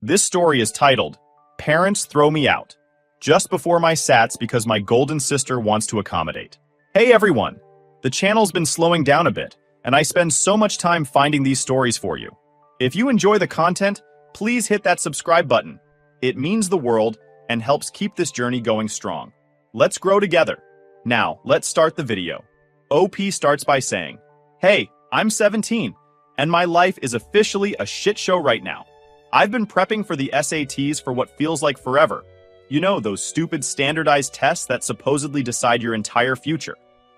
This story is titled, Parents Throw Me Out, just before my sats because my golden sister wants to accommodate. Hey everyone! The channel's been slowing down a bit, and I spend so much time finding these stories for you. If you enjoy the content, please hit that subscribe button. It means the world and helps keep this journey going strong. Let's grow together. Now, let's start the video. OP starts by saying, Hey, I'm 17, and my life is officially a shit show right now. I've been prepping for the SATs for what feels like forever. You know, those stupid standardized tests that supposedly decide your entire future.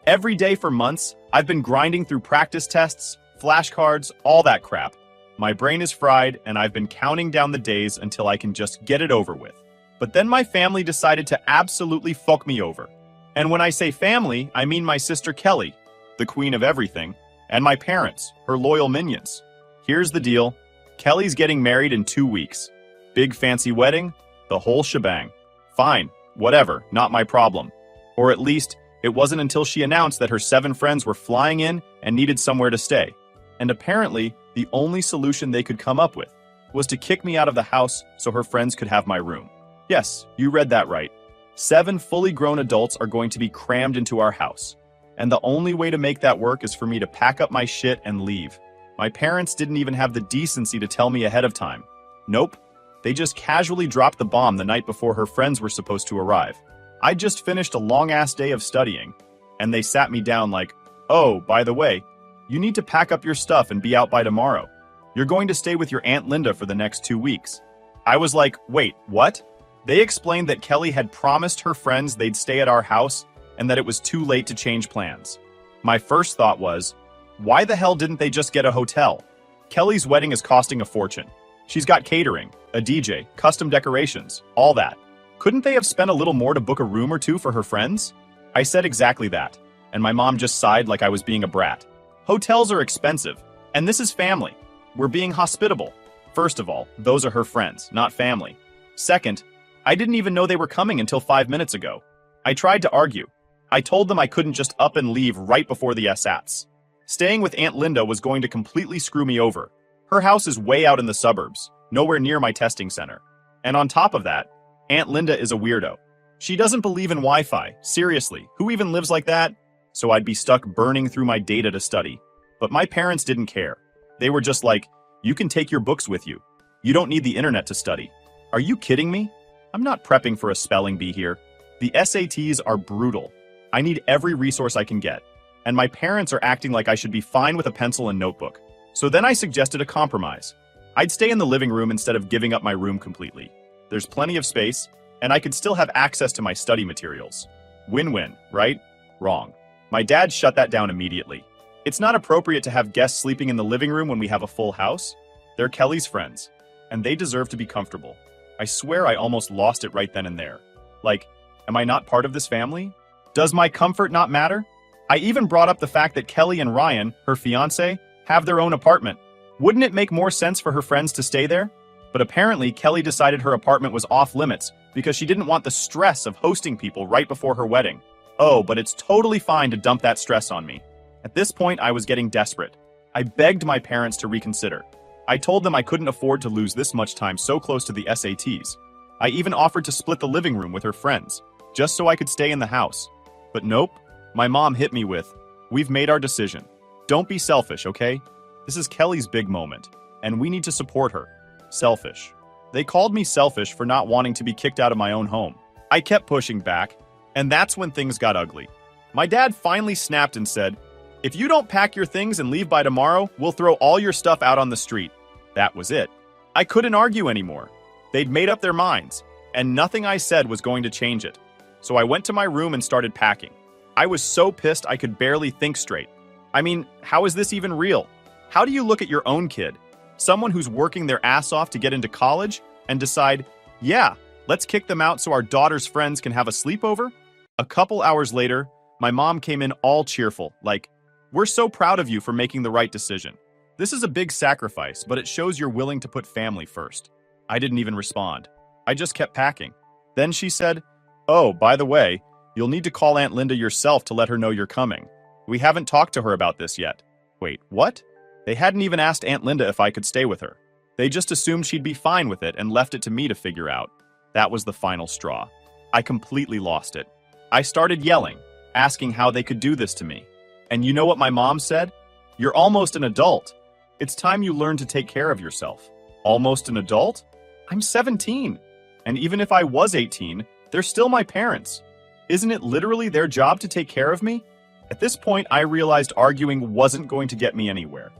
Every day for months, I've been grinding through practice tests, flashcards, all that crap. My brain is fried, and I've been counting down the days until I can just get it over with. But then my family decided to absolutely fuck me over. And when I say family, I mean my sister Kelly, the queen of everything, and my parents, her loyal minions. Here's the deal. Kelly's getting married in 2 weeks. Big fancy wedding, the whole shebang. Fine, whatever, not my problem. Or at least, it wasn't until she announced that her 7 friends were flying in and needed somewhere to stay. And apparently, the only solution they could come up with was to kick me out of the house so her friends could have my room. Yes, you read that right. 7 fully grown adults are going to be crammed into our house. And the only way to make that work is for me to pack up my shit and leave. My parents didn't even have the decency to tell me ahead of time. Nope. They just casually dropped the bomb the night before her friends were supposed to arrive. I just finished a long-ass day of studying, and they sat me down like, oh, by the way, you need to pack up your stuff and be out by tomorrow. You're going to stay with your Aunt Linda for the next 2 weeks. I was like, wait, what? They explained that Kelly had promised her friends they'd stay at our house and that it was too late to change plans. My first thought was, why the hell didn't they just get a hotel? Kelly's wedding is costing a fortune. She's got catering, a DJ, custom decorations, all that. Couldn't they have spent a little more to book a room or two for her friends? I said exactly that, and my mom just sighed like I was being a brat. Hotels are expensive, and this is family. We're being hospitable. First of all, those are her friends, not family. Second, I didn't even know they were coming until 5 minutes ago. I tried to argue. I told them I couldn't just up and leave right before the SATs. Staying with Aunt Linda was going to completely screw me over. Her house is way out in the suburbs, nowhere near my testing center. And on top of that, Aunt Linda is a weirdo. She doesn't believe in Wi-Fi. Seriously, who even lives like that? So I'd be stuck burning through my data to study. But my parents didn't care. They were just like, you can take your books with you. You don't need the internet to study. Are you kidding me? I'm not prepping for a spelling bee here. The SATs are brutal. I need every resource I can get. And my parents are acting like I should be fine with a pencil and notebook. So then I suggested a compromise. I'd stay in the living room instead of giving up my room completely. There's plenty of space, and I could still have access to my study materials. Win-win, right? Wrong. My dad shut that down immediately. It's not appropriate to have guests sleeping in the living room when we have a full house. They're Kelly's friends, and they deserve to be comfortable. I swear I almost lost it right then and there. Like, am I not part of this family? Does my comfort not matter? I even brought up the fact that Kelly and Ryan, her fiancé, have their own apartment. Wouldn't it make more sense for her friends to stay there? But apparently, Kelly decided her apartment was off limits because she didn't want the stress of hosting people right before her wedding. Oh, but it's totally fine to dump that stress on me. At this point, I was getting desperate. I begged my parents to reconsider. I told them I couldn't afford to lose this much time so close to the SATs. I even offered to split the living room with her friends, just so I could stay in the house. But nope. My mom hit me with, we've made our decision. Don't be selfish, okay? This is Kelly's big moment, and we need to support her. Selfish. They called me selfish for not wanting to be kicked out of my own home. I kept pushing back, and that's when things got ugly. My dad finally snapped and said, if you don't pack your things and leave by tomorrow, we'll throw all your stuff out on the street. That was it. I couldn't argue anymore. They'd made up their minds, and nothing I said was going to change it. So I went to my room and started packing. I was so pissed I could barely think straight. I mean, how is this even real? How do you look at your own kid, someone who's working their ass off to get into college, and decide, yeah, let's kick them out so our daughter's friends can have a sleepover? A couple hours later, my mom came in all cheerful, like, we're so proud of you for making the right decision. This is a big sacrifice, but it shows you're willing to put family first. I didn't even respond. I just kept packing. Then she said, oh, by the way, you'll need to call Aunt Linda yourself to let her know you're coming. We haven't talked to her about this yet. Wait, what? They hadn't even asked Aunt Linda if I could stay with her. They just assumed she'd be fine with it and left it to me to figure out. That was the final straw. I completely lost it. I started yelling, asking how they could do this to me. And you know what my mom said? "You're almost an adult. It's time you learn to take care of yourself." Almost an adult? I'm 17. And even if I was 18, they're still my parents. Isn't it literally their job to take care of me? At this point, I realized arguing wasn't going to get me anywhere.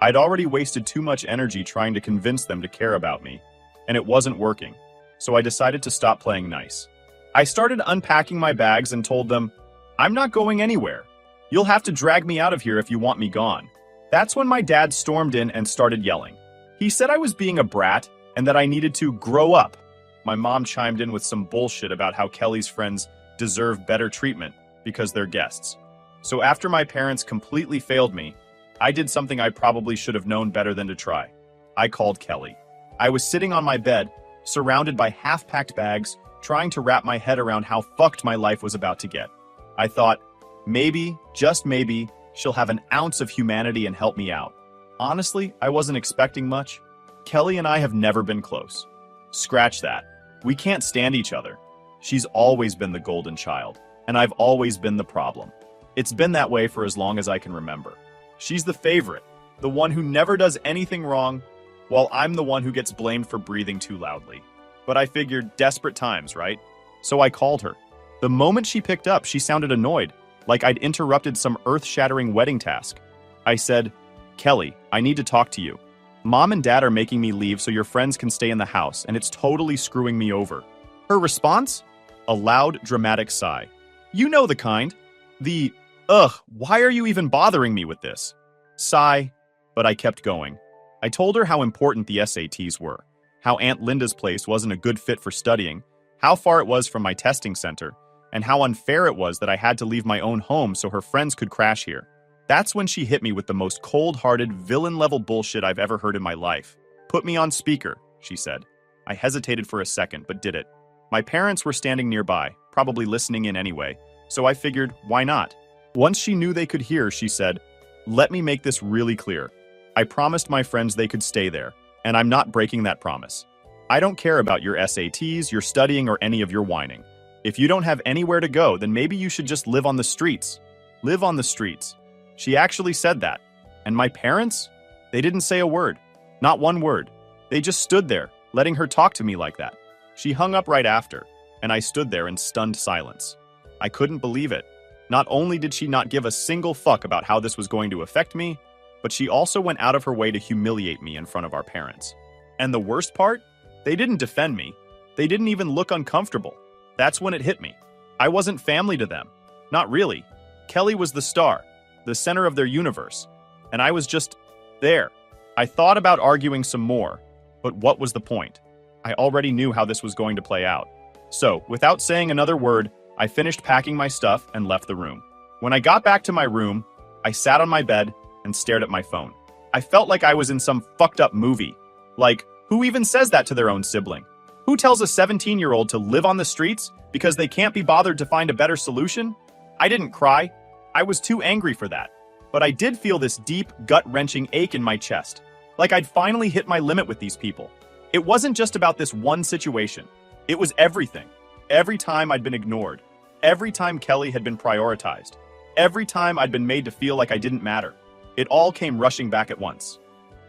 I'd already wasted too much energy trying to convince them to care about me, and it wasn't working. So I decided to stop playing nice. I started unpacking my bags and told them, "I'm not going anywhere. You'll have to drag me out of here if you want me gone." That's when my dad stormed in and started yelling. He said I was being a brat and that I needed to grow up. My mom chimed in with some bullshit about how Kelly's friends deserve better treatment because they're guests. So after my parents completely failed me, I did something I probably should have known better than to try. I called Kelly. I was sitting on my bed, surrounded by half-packed bags, trying to wrap my head around how fucked my life was about to get. I thought, maybe, just maybe, she'll have an ounce of humanity and help me out. Honestly, I wasn't expecting much. Kelly and I have never been close. Scratch that. We can't stand each other. She's always been the golden child, and I've always been the problem. It's been that way for as long as I can remember. She's the favorite, the one who never does anything wrong, while I'm the one who gets blamed for breathing too loudly. But I figured desperate times, right? So I called her. The moment she picked up, she sounded annoyed, like I'd interrupted some earth-shattering wedding task. I said, "Kelly, I need to talk to you. Mom and Dad are making me leave so your friends can stay in the house, and it's totally screwing me over." Her response? A loud, dramatic sigh. You know the kind. The, "Ugh, why are you even bothering me with this?" sigh. But I kept going. I told her how important the SATs were, how Aunt Linda's place wasn't a good fit for studying, how far it was from my testing center, and how unfair it was that I had to leave my own home so her friends could crash here. That's when she hit me with the most cold-hearted, villain-level bullshit I've ever heard in my life. "Put me on speaker," she said. I hesitated for a second, but did it. My parents were standing nearby, probably listening in anyway, so I figured, why not? Once she knew they could hear, she said, "Let me make this really clear. I promised my friends they could stay there, and I'm not breaking that promise. I don't care about your SATs, your studying, or any of your whining. If you don't have anywhere to go, then maybe you should just live on the streets." Live on the streets. She actually said that. And my parents? They didn't say a word. Not one word. They just stood there, letting her talk to me like that. She hung up right after, and I stood there in stunned silence. I couldn't believe it. Not only did she not give a single fuck about how this was going to affect me, but she also went out of her way to humiliate me in front of our parents. And the worst part? They didn't defend me. They didn't even look uncomfortable. That's when it hit me. I wasn't family to them. Not really. Kelly was the star, the center of their universe, and I was just there. I thought about arguing some more, but what was the point? I already knew how this was going to play out. So, without saying another word, I finished packing my stuff and left the room. When I got back to my room, I sat on my bed and stared at my phone. I felt like I was in some fucked up movie. Like, who even says that to their own sibling? Who tells a 17-year-old to live on the streets because they can't be bothered to find a better solution? I didn't cry. I was too angry for that. But I did feel this deep, gut-wrenching ache in my chest. Like I'd finally hit my limit with these people. It wasn't just about this one situation. It was everything. Every time I'd been ignored. Every time Kelly had been prioritized. Every time I'd been made to feel like I didn't matter. It all came rushing back at once.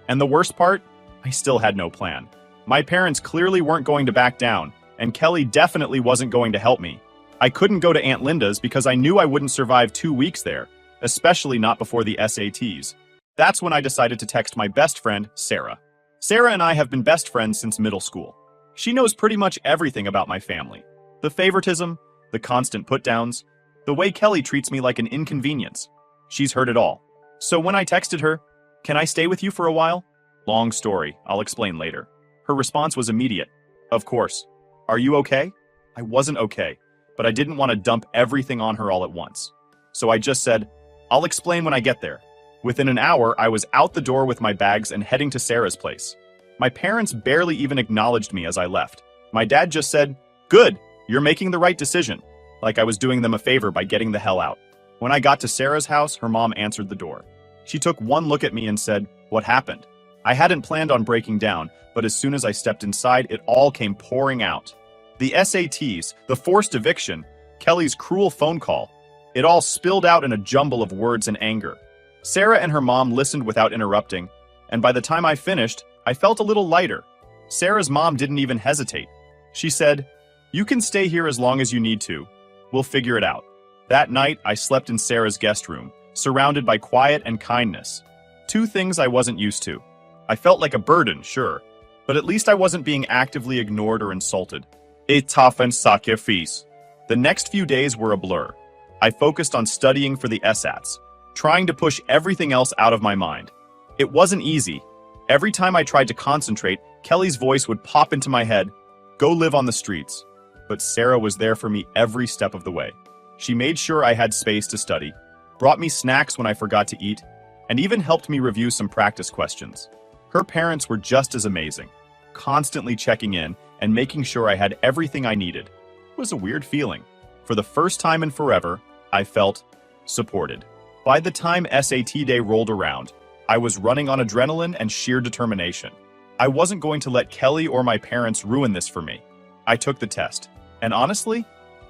And the worst part? I still had no plan. My parents clearly weren't going to back down, and Kelly definitely wasn't going to help me. I couldn't go to Aunt Linda's because I knew I wouldn't survive 2 weeks there, especially not before the SATs. That's when I decided to text my best friend, Sarah. Sarah and I have been best friends since middle school. She knows pretty much everything about my family. The favoritism, the constant put-downs, the way Kelly treats me like an inconvenience. She's heard it all. So when I texted her, "Can I stay with you for a while?" Long story, I'll explain later. Her response was immediate. Of course. Are you okay? I wasn't okay, but I didn't want to dump everything on her all at once. So I just said, "I'll explain when I get there." Within an hour, I was out the door with my bags and heading to Sarah's place. My parents barely even acknowledged me as I left. My dad just said, "Good, you're making the right decision," like I was doing them a favor by getting the hell out. When I got to Sarah's house, her mom answered the door. She took one look at me and said, "What happened?" I hadn't planned on breaking down, but as soon as I stepped inside, it all came pouring out. The SATs, the forced eviction, Kelly's cruel phone call. It all spilled out in a jumble of words and anger. Sarah and her mom listened without interrupting, and by the time I finished, I felt a little lighter. Sarah's mom didn't even hesitate. She said, "You can stay here as long as you need to. We'll figure it out." That night, I slept in Sarah's guest room, surrounded by quiet and kindness. Two things I wasn't used to. I felt like a burden, sure, but at least I wasn't being actively ignored or insulted. It toughened sacrifice. The next few days were a blur. I focused on studying for the SATs, trying to push everything else out of my mind. It wasn't easy. Every time I tried to concentrate, Kelly's voice would pop into my head, "Go live on the streets." But Sarah was there for me every step of the way. She made sure I had space to study, brought me snacks when I forgot to eat, and even helped me review some practice questions. Her parents were just as amazing, constantly checking in and making sure I had everything I needed. It was a weird feeling. For the first time in forever, I felt supported. By the time SAT day rolled around, I was running on adrenaline and sheer determination. I wasn't going to let Kelly or my parents ruin this for me. I took the test, and honestly,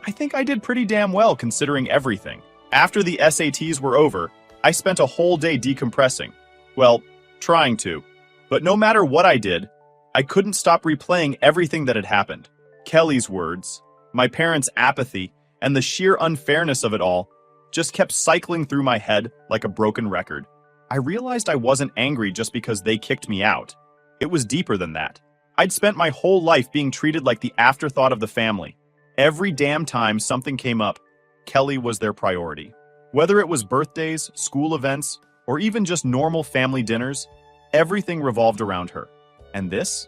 I think I did pretty damn well considering everything. After the SATs were over, I spent a whole day decompressing. Well, trying to. But no matter what I did, I couldn't stop replaying everything that had happened. Kelly's words, my parents' apathy, and the sheer unfairness of it all just kept cycling through my head like a broken record. I realized I wasn't angry just because they kicked me out. It was deeper than that. I'd spent my whole life being treated like the afterthought of the family. Every damn time something came up, Kelly was their priority. Whether it was birthdays, school events, or even just normal family dinners, everything revolved around her. And this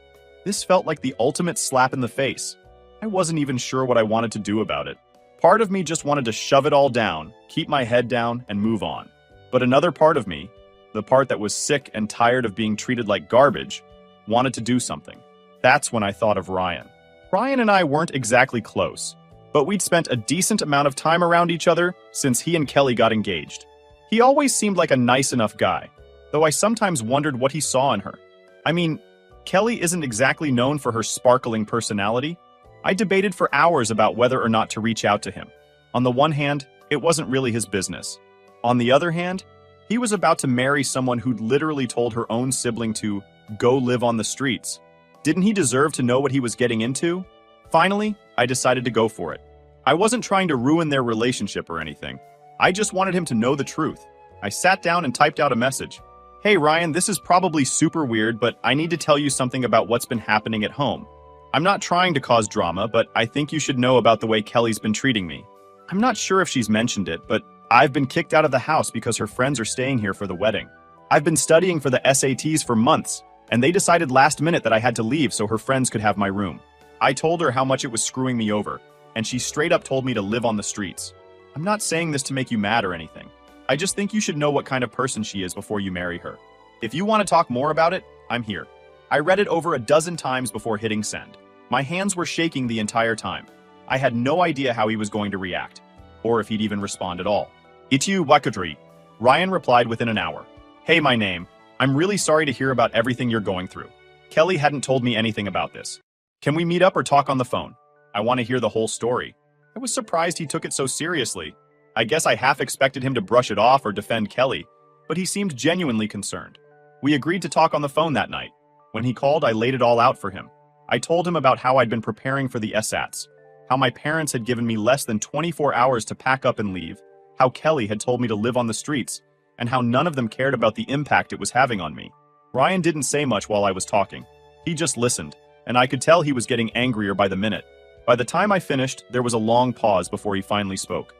felt like the ultimate slap in the face. I wasn't even sure what I wanted to do about it. Part of me just wanted to shove it all down, keep my head down, and move on. But another part of me, the part that was sick and tired of being treated like garbage, wanted to do something. That's when I thought of Ryan. Ryan and I weren't exactly close, but we'd spent a decent amount of time around each other since he and Kelly got engaged. He always seemed like a nice enough guy, though I sometimes wondered what he saw in her. I mean, Kelly isn't exactly known for her sparkling personality. I debated for hours about whether or not to reach out to him. On the one hand, it wasn't really his business. On the other hand, he was about to marry someone who'd literally told her own sibling to go live on the streets. Didn't he deserve to know what he was getting into? Finally, I decided to go for it. I wasn't trying to ruin their relationship or anything. I just wanted him to know the truth. I sat down and typed out a message. "Hey Ryan, this is probably super weird, but I need to tell you something about what's been happening at home. I'm not trying to cause drama, but I think you should know about the way Kelly's been treating me. I'm not sure if she's mentioned it, but I've been kicked out of the house because her friends are staying here for the wedding. I've been studying for the SATs for months, and they decided last minute that I had to leave so her friends could have my room. I told her how much it was screwing me over, and she straight up told me to live on the streets. I'm not saying this to make you mad or anything. I just think you should know what kind of person she is before you marry her. If you want to talk more about it, I'm here." I read it over a dozen times before hitting send. My hands were shaking the entire time. I had no idea how he was going to react, or if he'd even respond at all. "Itu Wakadri," Ryan replied within an hour. "Hey, my name. I'm really sorry to hear about everything you're going through. Kelly hadn't told me anything about this. Can we meet up or talk on the phone? I want to hear the whole story." I was surprised he took it so seriously. I guess I half expected him to brush it off or defend Kelly, but he seemed genuinely concerned. We agreed to talk on the phone that night. When he called, I laid it all out for him. I told him about how I'd been preparing for the SATs, how my parents had given me less than 24 hours to pack up and leave, how Kelly had told me to live on the streets, and how none of them cared about the impact it was having on me. Ryan didn't say much while I was talking. He just listened, and I could tell he was getting angrier by the minute. By the time I finished, there was a long pause before he finally spoke.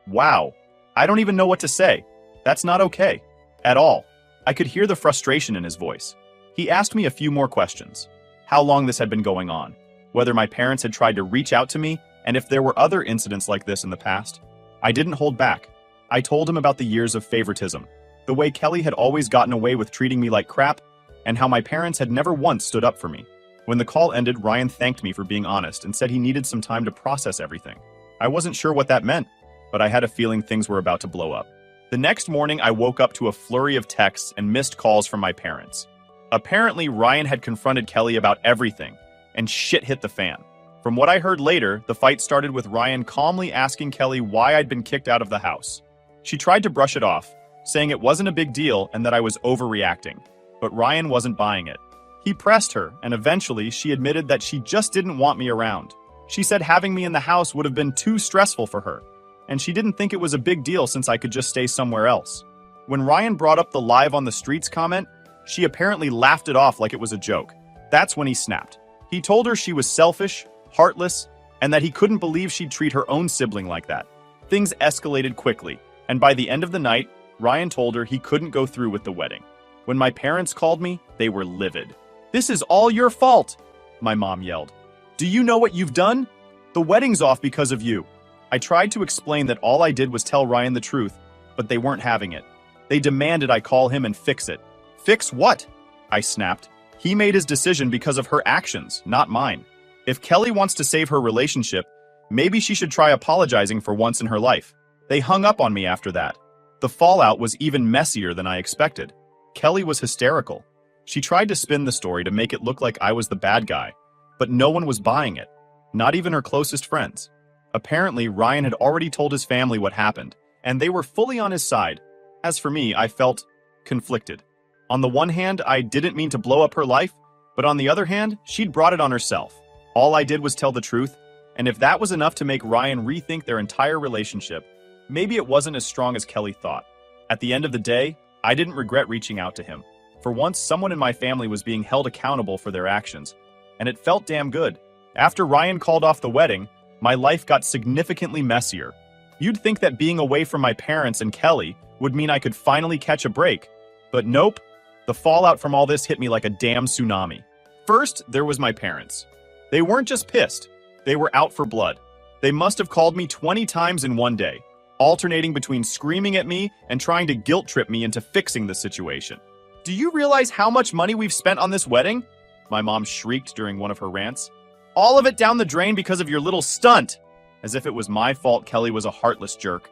Wow. I don't even know what to say. That's not okay. At all. I could hear the frustration in his voice. He asked me a few more questions. How long this had been going on, whether my parents had tried to reach out to me, and if there were other incidents like this in the past. I didn't hold back. I told him about the years of favoritism, the way Kelly had always gotten away with treating me like crap, and how my parents had never once stood up for me. When the call ended, Ryan thanked me for being honest and said he needed some time to process everything. I wasn't sure what that meant, but I had a feeling things were about to blow up. The next morning, I woke up to a flurry of texts and missed calls from my parents. Apparently, Ryan had confronted Kelly about everything, and shit hit the fan. From what I heard later, the fight started with Ryan calmly asking Kelly why I'd been kicked out of the house. She tried to brush it off, saying it wasn't a big deal and that I was overreacting. But Ryan wasn't buying it. He pressed her, and eventually she admitted that she just didn't want me around. She said having me in the house would have been too stressful for her, and she didn't think it was a big deal since I could just stay somewhere else. When Ryan brought up the live on the streets comment, she apparently laughed it off like it was a joke. That's when he snapped. He told her she was selfish, heartless, and that he couldn't believe she'd treat her own sibling like that. Things escalated quickly, and by the end of the night, Ryan told her he couldn't go through with the wedding. When my parents called me, they were livid. "This is all your fault," my mom yelled. "Do you know what you've done? The wedding's off because of you." I tried to explain that all I did was tell Ryan the truth, but they weren't having it. They demanded I call him and fix it. "Fix what?" I snapped. He made his decision because of her actions, not mine. If Kelly wants to save her relationship, maybe she should try apologizing for once in her life. They hung up on me after that. The fallout was even messier than I expected. Kelly was hysterical. She tried to spin the story to make it look like I was the bad guy, but no one was buying it, not even her closest friends. Apparently, Ryan had already told his family what happened, and they were fully on his side. As for me, I felt conflicted. On the one hand, I didn't mean to blow up her life, but on the other hand, she'd brought it on herself. All I did was tell the truth, and if that was enough to make Ryan rethink their entire relationship, maybe it wasn't as strong as Kelly thought. At the end of the day, I didn't regret reaching out to him. For once, someone in my family was being held accountable for their actions, and it felt damn good. After Ryan called off the wedding, my life got significantly messier. You'd think that being away from my parents and Kelly would mean I could finally catch a break, but nope. The fallout from all this hit me like a damn tsunami. First, there was my parents. They weren't just pissed, they were out for blood. They must have called me 20 times in one day, alternating between screaming at me and trying to guilt trip me into fixing the situation. "Do you realize how much money we've spent on this wedding?" my mom shrieked during one of her rants. "All of it down the drain because of your little stunt," as if it was my fault Kelly was a heartless jerk.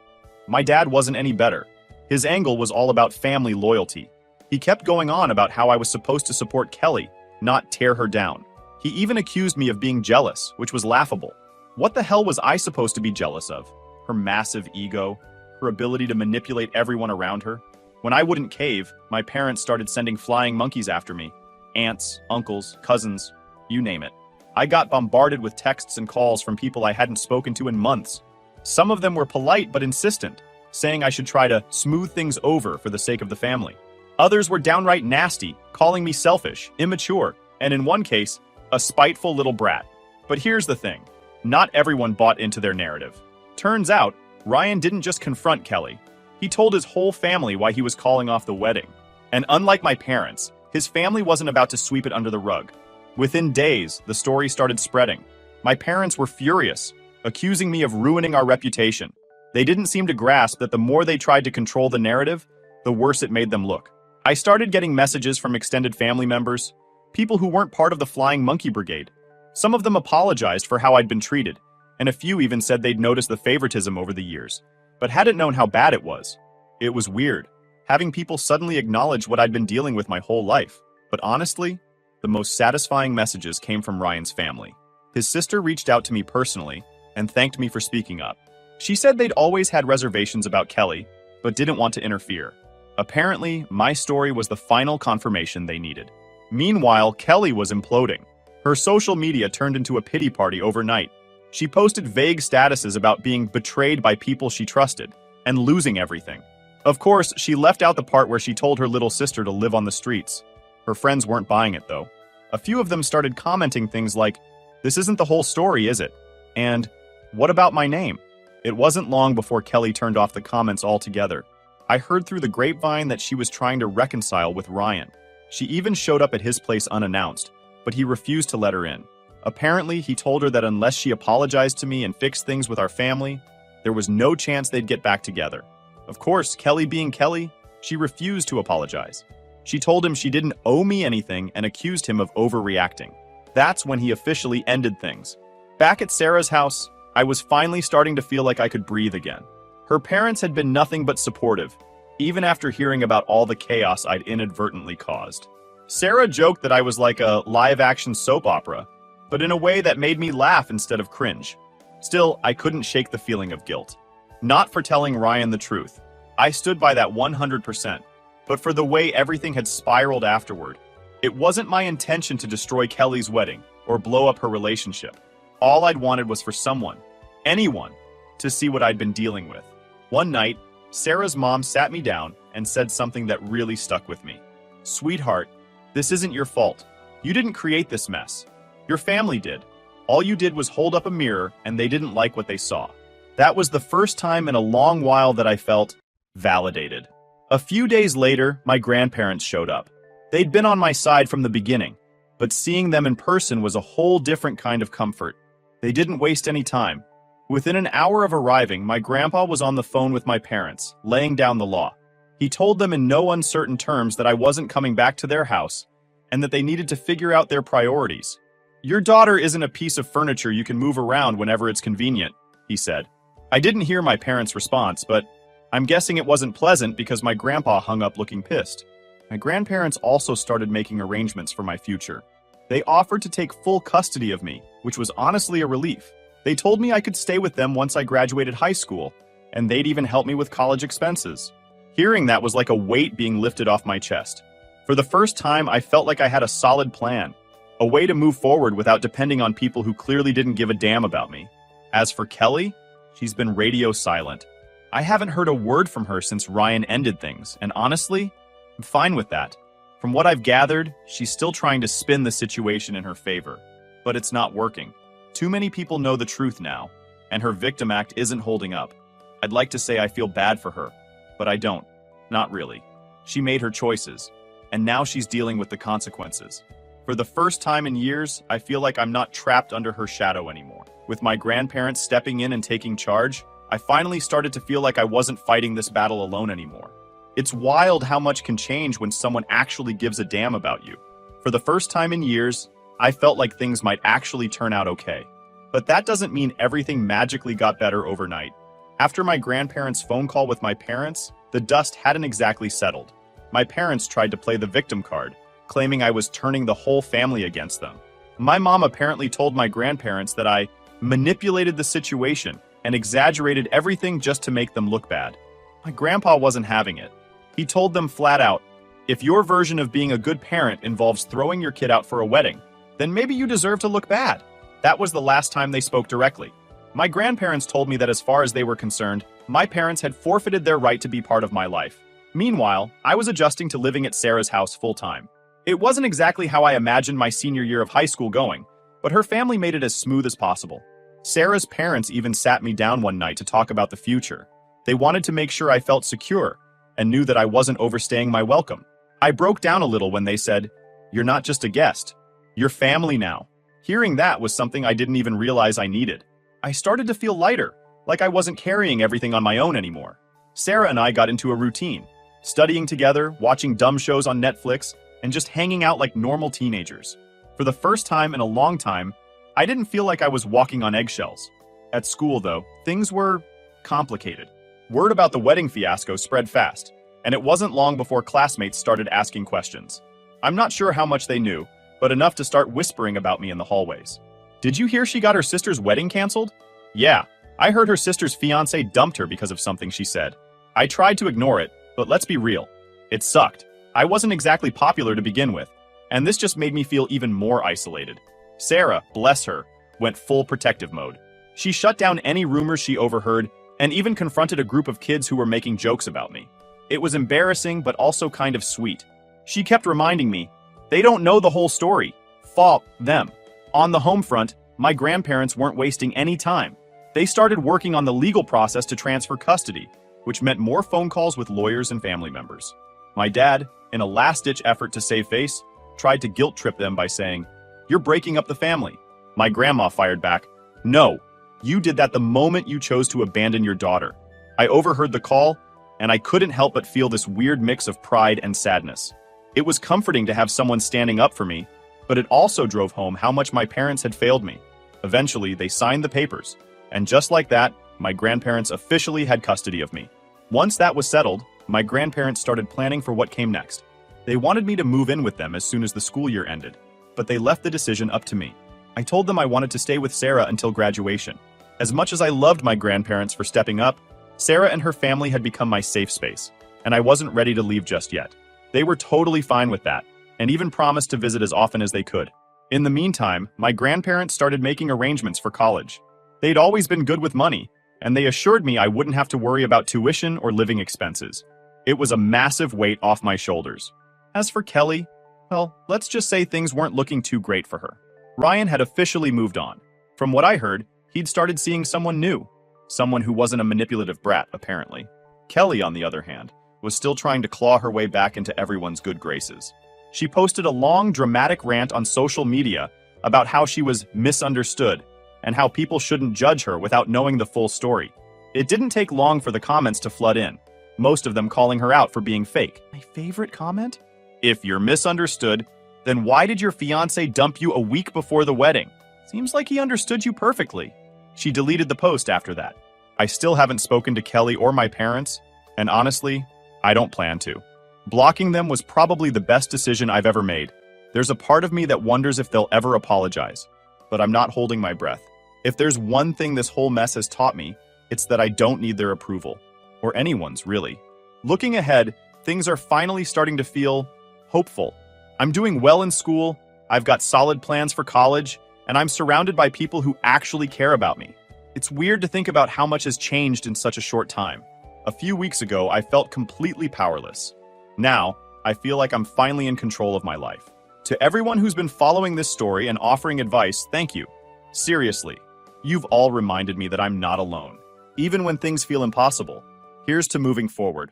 My dad wasn't any better. His angle was all about family loyalty. He kept going on about how I was supposed to support Kelly, not tear her down. He even accused me of being jealous, which was laughable. What the hell was I supposed to be jealous of? Her massive ego? Her ability to manipulate everyone around her? When I wouldn't cave, my parents started sending flying monkeys after me. Aunts, uncles, cousins, you name it. I got bombarded with texts and calls from people I hadn't spoken to in months. Some of them were polite but insistent, saying I should try to smooth things over for the sake of the family. Others were downright nasty, calling me selfish, immature, and in one case, a spiteful little brat. But here's the thing. Not everyone bought into their narrative. Turns out, Ryan didn't just confront Kelly. He told his whole family why he was calling off the wedding. And unlike my parents, his family wasn't about to sweep it under the rug. Within days, the story started spreading. My parents were furious, accusing me of ruining our reputation. They didn't seem to grasp that the more they tried to control the narrative, the worse it made them look. I started getting messages from extended family members, people who weren't part of the Flying Monkey Brigade. Some of them apologized for how I'd been treated, and a few even said they'd noticed the favoritism over the years, but hadn't known how bad it was. It was weird, having people suddenly acknowledge what I'd been dealing with my whole life. But honestly, the most satisfying messages came from Ryan's family. His sister reached out to me personally and thanked me for speaking up. She said they'd always had reservations about Kelly, but didn't want to interfere. Apparently, my story was the final confirmation they needed. Meanwhile, Kelly was imploding. Her social media turned into a pity party overnight. She posted vague statuses about being betrayed by people she trusted and losing everything. Of course, she left out the part where she told her little sister to live on the streets. Her friends weren't buying it, though. A few of them started commenting things like, "This isn't the whole story, is it?" And, "What about my name?" It wasn't long before Kelly turned off the comments altogether. I heard through the grapevine that she was trying to reconcile with Ryan. She even showed up at his place unannounced, but he refused to let her in. Apparently, he told her that unless she apologized to me and fixed things with our family, there was no chance they'd get back together. Of course, Kelly being Kelly, she refused to apologize. She told him she didn't owe me anything and accused him of overreacting. That's when he officially ended things. Back at Sarah's house, I was finally starting to feel like I could breathe again. Her parents had been nothing but supportive, even after hearing about all the chaos I'd inadvertently caused. Sarah joked that I was like a live-action soap opera, but in a way that made me laugh instead of cringe. Still, I couldn't shake the feeling of guilt. Not for telling Ryan the truth. I stood by that 100%, but for the way everything had spiraled afterward. It wasn't my intention to destroy Kelly's wedding or blow up her relationship. All I'd wanted was for someone, anyone, to see what I'd been dealing with. One night, Sarah's mom sat me down and said something that really stuck with me. "Sweetheart, this isn't your fault. You didn't create this mess. Your family did. All you did was hold up a mirror and they didn't like what they saw." That was the first time in a long while that I felt validated. A few days later, my grandparents showed up. They'd been on my side from the beginning, but seeing them in person was a whole different kind of comfort. They didn't waste any time. Within an hour of arriving, my grandpa was on the phone with my parents, laying down the law. He told them in no uncertain terms that I wasn't coming back to their house and that they needed to figure out their priorities. "Your daughter isn't a piece of furniture you can move around whenever it's convenient," he said. I didn't hear my parents' response, but I'm guessing it wasn't pleasant because my grandpa hung up looking pissed. My grandparents also started making arrangements for my future. They offered to take full custody of me, which was honestly a relief. They told me I could stay with them once I graduated high school, and they'd even help me with college expenses. Hearing that was like a weight being lifted off my chest. For the first time, I felt like I had a solid plan, a way to move forward without depending on people who clearly didn't give a damn about me. As for Kelly, she's been radio silent. I haven't heard a word from her since Ryan ended things, and honestly, I'm fine with that. From what I've gathered, she's still trying to spin the situation in her favor, but it's not working. Too many people know the truth now, and her victim act isn't holding up. I'd like to say I feel bad for her, but I don't. Not really. She made her choices, and now she's dealing with the consequences. For the first time in years, I feel like I'm not trapped under her shadow anymore. With my grandparents stepping in and taking charge, I finally started to feel like I wasn't fighting this battle alone anymore. It's wild how much can change when someone actually gives a damn about you. For the first time in years, I felt like things might actually turn out okay. But that doesn't mean everything magically got better overnight. After my grandparents' phone call with my parents, the dust hadn't exactly settled. My parents tried to play the victim card, claiming I was turning the whole family against them. My mom apparently told my grandparents that I manipulated the situation and exaggerated everything just to make them look bad. My grandpa wasn't having it. He told them flat out, "If your version of being a good parent involves throwing your kid out for a wedding, then maybe you deserve to look bad." That was the last time they spoke directly. My grandparents told me that as far as they were concerned, my parents had forfeited their right to be part of my life. Meanwhile, I was adjusting to living at Sarah's house full-time. It wasn't exactly how I imagined my senior year of high school going, but her family made it as smooth as possible. Sarah's parents even sat me down one night to talk about the future. They wanted to make sure I felt secure and knew that I wasn't overstaying my welcome. I broke down a little when they said, "You're not just a guest. You're family now." Hearing that was something I didn't even realize I needed. I started to feel lighter, like I wasn't carrying everything on my own anymore. Sarah and I got into a routine, studying together, watching dumb shows on Netflix, and just hanging out like normal teenagers. For the first time in a long time, I didn't feel like I was walking on eggshells. At school, though, things were complicated. Word about the wedding fiasco spread fast, and it wasn't long before classmates started asking questions. I'm not sure how much they knew, but enough to start whispering about me in the hallways. "Did you hear she got her sister's wedding canceled?" "Yeah, I heard her sister's fiance dumped her because of something she said." I tried to ignore it, but let's be real. It sucked. I wasn't exactly popular to begin with, and this just made me feel even more isolated. Sarah, bless her, went full protective mode. She shut down any rumors she overheard and even confronted a group of kids who were making jokes about me. It was embarrassing, but also kind of sweet. She kept reminding me, "They don't know the whole story. Fault them." On the home front, my grandparents weren't wasting any time. They started working on the legal process to transfer custody, which meant more phone calls with lawyers and family members. My dad, in a last-ditch effort to save face, tried to guilt-trip them by saying, "You're breaking up the family." My grandma fired back, "No, you did that the moment you chose to abandon your daughter." I overheard the call, and I couldn't help but feel this weird mix of pride and sadness. It was comforting to have someone standing up for me, but it also drove home how much my parents had failed me. Eventually, they signed the papers, and just like that, my grandparents officially had custody of me. Once that was settled, my grandparents started planning for what came next. They wanted me to move in with them as soon as the school year ended, but they left the decision up to me. I told them I wanted to stay with Sarah until graduation. As much as I loved my grandparents for stepping up, Sarah and her family had become my safe space, and I wasn't ready to leave just yet. They were totally fine with that, and even promised to visit as often as they could. In the meantime, my grandparents started making arrangements for college. They'd always been good with money, and they assured me I wouldn't have to worry about tuition or living expenses. It was a massive weight off my shoulders. As for Kelly, well, let's just say things weren't looking too great for her. Ryan had officially moved on. From what I heard, he'd started seeing someone new. Someone who wasn't a manipulative brat, apparently. Kelly, on the other hand, was still trying to claw her way back into everyone's good graces. She posted a long, dramatic rant on social media about how she was misunderstood and how people shouldn't judge her without knowing the full story. It didn't take long for the comments to flood in, most of them calling her out for being fake. My favorite comment? If you're misunderstood, then why did your fiancé dump you a week before the wedding? Seems like he understood you perfectly. She deleted the post after that. I still haven't spoken to Kelly or my parents, and honestly, I don't plan to. Blocking them was probably the best decision I've ever made. There's a part of me that wonders if they'll ever apologize, but I'm not holding my breath. If there's one thing this whole mess has taught me, it's that I don't need their approval. Or anyone's, really. Looking ahead, things are finally starting to feel hopeful. I'm doing well in school, I've got solid plans for college, and I'm surrounded by people who actually care about me. It's weird to think about how much has changed in such a short time. A few weeks ago, I felt completely powerless. Now, I feel like I'm finally in control of my life. To everyone who's been following this story and offering advice, thank you. Seriously, you've all reminded me that I'm not alone. Even when things feel impossible, here's to moving forward.